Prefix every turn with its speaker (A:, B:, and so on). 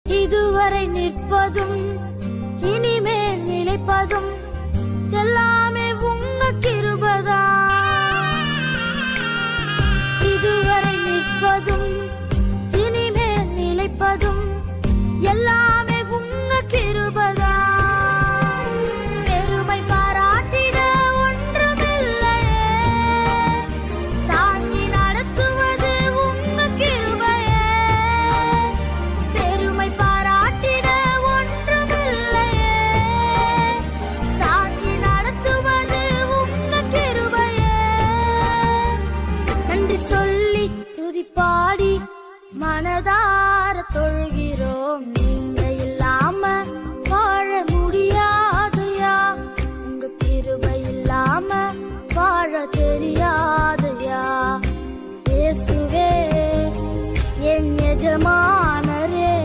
A: இதுவரை நிற்பதும் இனிமேல் நிலைப்பதும் எல்லாமே உங்க கிருபைதான். இதுவரை நிற்பதும் இனிமேல் நிலைப்பதும் எல்லாமே உங்க கிருபைதான். பெருமை பாராட்டிட ஒன்றுமில்லையே, தாங்கி நடத்துவது உங்க கிருபையே. பெருமை பாராட்டிட ஒன்றுமில்லையே, தாங்கி நடத்துவது உங்க கிருபையே. நன்றி சொல்லி துதிப்பாடி மனதார தொழுகிறோம். நீங்க இல்லாம வாழ முடியாதையா, உங்க கிருபை இல்லாம வாழ தெரியாதையா. இயேசுவே என் எஜமா